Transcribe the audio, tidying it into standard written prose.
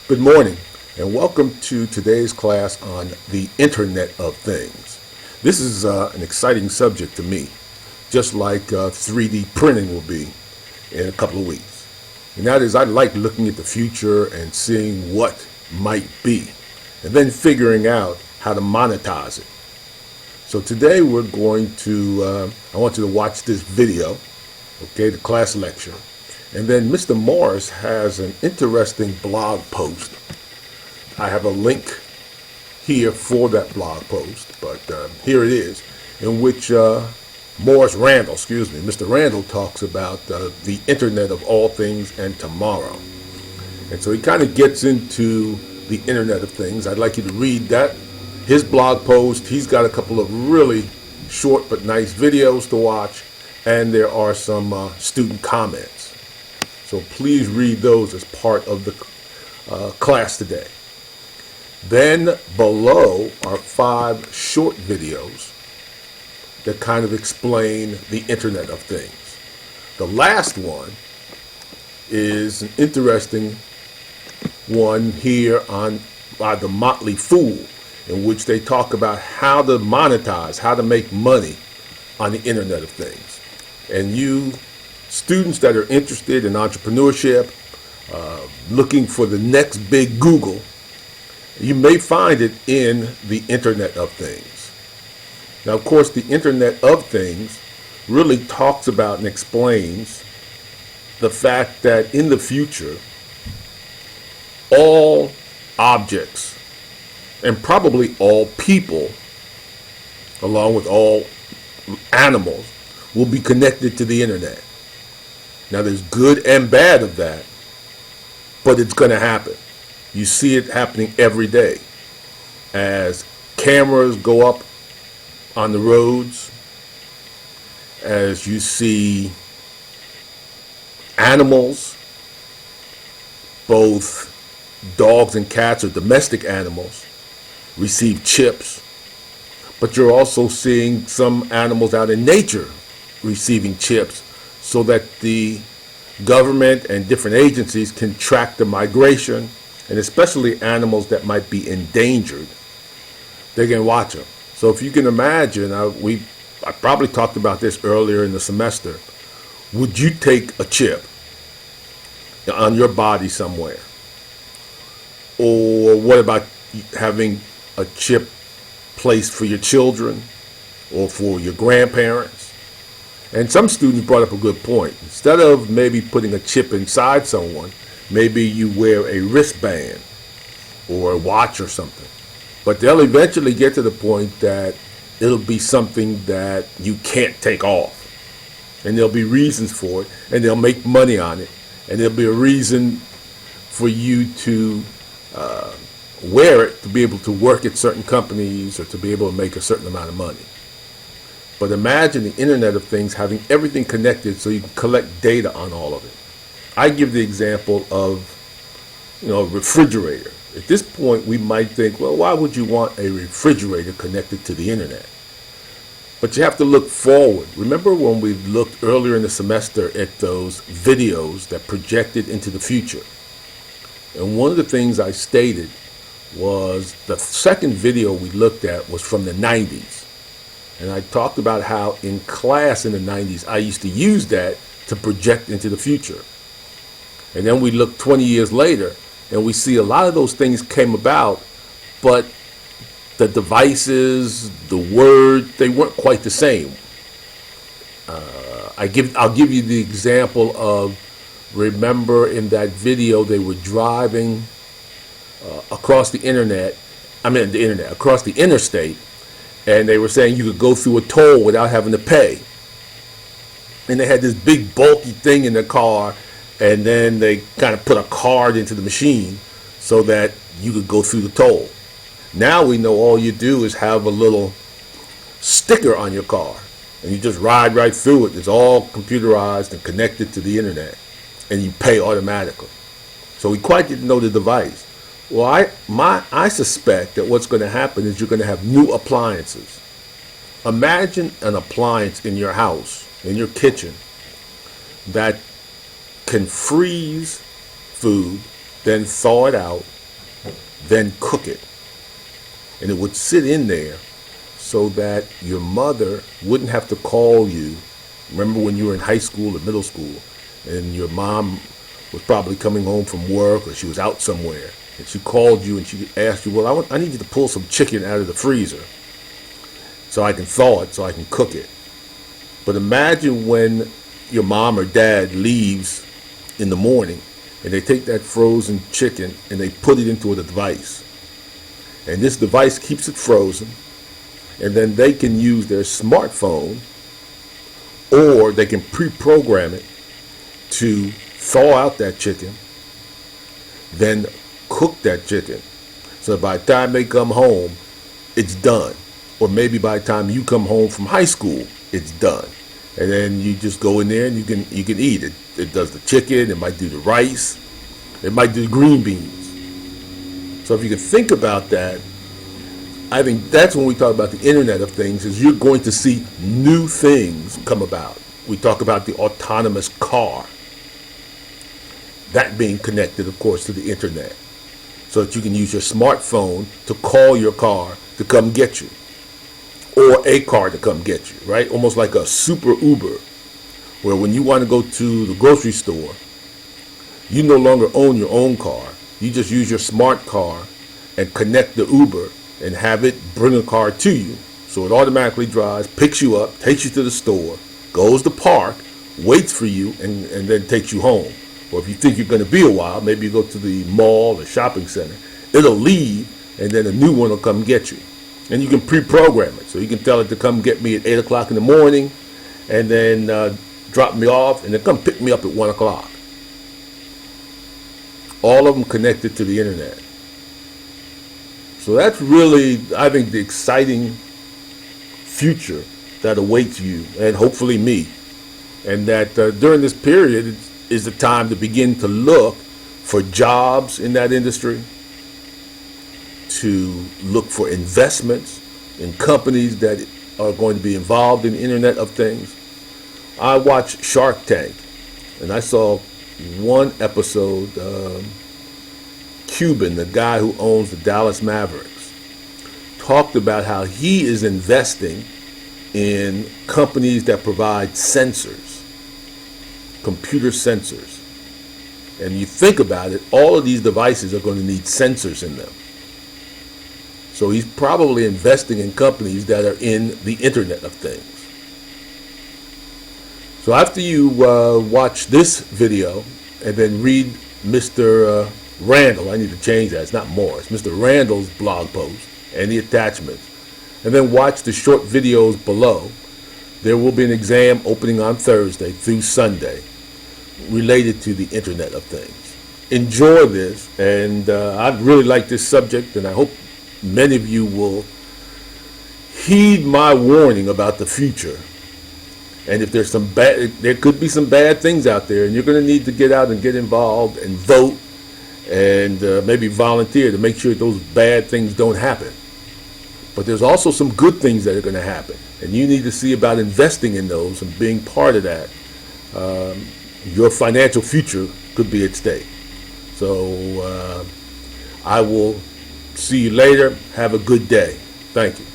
Good morning, and welcome to today's class on the Internet of Things. This is an exciting subject to me, just like 3D printing will be in a couple of weeks. And that is, I like looking at the future and seeing what might be, and then figuring out how to monetize it. So today we're going to, I want you to watch this video, okay, the class lecture. And then Mr. Morris has an interesting blog post. I have a link here for that blog post, but here it is, in which Mr. Randall talks about the Internet of all things and tomorrow. And so he kind of gets into the Internet of Things. I'd like you to read that, his blog post. He's got a couple of really short but nice videos to watch, and there are some student comments. So please read those as part of the class today. Then below are 5 short videos that kind of explain the Internet of Things. The last one is an interesting one here by the Motley Fool, in which they talk about how to monetize, how to make money on the Internet of Things. And you students that are interested in entrepreneurship, looking for the next big Google, you may find it in the Internet of Things. Now, of course, the Internet of Things really talks about and explains the fact that in the future, all objects and probably all people, along with all animals, will be connected to the Internet. Now, there's good and bad of that, but it's going to happen. You see it happening every day as cameras go up on the roads, as you see animals, both dogs and cats or domestic animals, receive chips, but you're also seeing some animals out in nature receiving chips, so that the government and different agencies can track the migration, and especially animals that might be endangered. They can watch them. So if you can imagine, I probably talked about this earlier in the semester. Would you take a chip on your body somewhere? Or what about having a chip placed for your children or for your grandparents? And some students brought up a good point. Instead of maybe putting a chip inside someone, maybe you wear a wristband or a watch or something. But they'll eventually get to the point that it'll be something that you can't take off. And there'll be reasons for it, and they'll make money on it. And there'll be a reason for you to wear it to be able to work at certain companies or to be able to make a certain amount of money. But imagine the Internet of Things having everything connected so you can collect data on all of it. I give the example of, a refrigerator. At this point, we might think, well, why would you want a refrigerator connected to the Internet? But you have to look forward. Remember when we looked earlier in the semester at those videos that projected into the future? And one of the things I stated was the second video we looked at was from the 90s. And I talked about how in class in the 90s, I used to use that to project into the future. And then we look 20 years later, and we see a lot of those things came about, but the devices, the word, they weren't quite the same. I'll give you the example of, remember in that video they were driving across the interstate, and they were saying you could go through a toll without having to pay. And they had this big bulky thing in the car, and then they kind of put a card into the machine so that you could go through the toll. Now we know all you do is have a little sticker on your car, and you just ride right through it. It's all computerized and connected to the Internet, and you pay automatically. So we quite didn't know the device. Well, I suspect that what's going to happen is you're going to have new appliances. Imagine an appliance in your house, in your kitchen, that can freeze food, then thaw it out, then cook it. And it would sit in there so that your mother wouldn't have to call you. Remember when you were in high school or middle school and your mom was probably coming home from work or she was out somewhere and she called you and she asked you, well, I need you to pull some chicken out of the freezer so I can thaw it, so I can cook it. But imagine when your mom or dad leaves in the morning and they take that frozen chicken and they put it into a device. And this device keeps it frozen, and then they can use their smartphone, or they can pre-program it to thaw out that chicken, then cook that chicken. So by the time they come home, it's done. Or maybe by the time you come home from high school, it's done. And then you just go in there and you can eat it. It does the chicken, it might do the rice, it might do the green beans. So if you can think about that, I think that's when we talk about the Internet of Things, is you're going to see new things come about. We talk about the autonomous car. That being connected, of course, to the Internet. So that you can use your smartphone to call your car to come get you. Or a car to come get you, right? Almost like a super Uber, where when you want to go to the grocery store, you no longer own your own car. You just use your smart car and connect the Uber and have it bring a car to you. So it automatically drives, picks you up, takes you to the store, goes to park, waits for you, and then takes you home. Or if you think you're going to be a while, maybe you go to the mall or shopping center, it'll leave, and then a new one will come get you. And you can pre-program it. So you can tell it to come get me at 8 o'clock in the morning, and then drop me off, and then come pick me up at 1 o'clock. All of them connected to the Internet. So that's really, I think, the exciting future that awaits you, and hopefully me. And that during this period is the time to begin to look for jobs in that industry, to look for investments in companies that are going to be involved in the Internet of Things. I watched Shark Tank, and I saw one episode. Cuban, the guy who owns the Dallas Mavericks, talked about how he is investing in companies that provide sensors, computer sensors. And you think about it, all of these devices are going to need sensors in them. So he's probably investing in companies that are in the Internet of Things. So after you watch this video and then read Mr. Randall, I need to change that, it's not Morris, Mr. Randall's blog post and the attachments, and then watch the short videos below, there will be an exam opening on Thursday through Sunday related to the Internet of Things. Enjoy this, and I really like this subject, and I hope many of you will heed my warning about the future. And if there's there could be some bad things out there, and you're going to need to get out and get involved and vote and maybe volunteer to make sure those bad things don't happen. But there's also some good things that are going to happen, and you need to see about investing in those and being part of that. Your financial future could be at stake. So I will see you later. Have a good day. Thank you.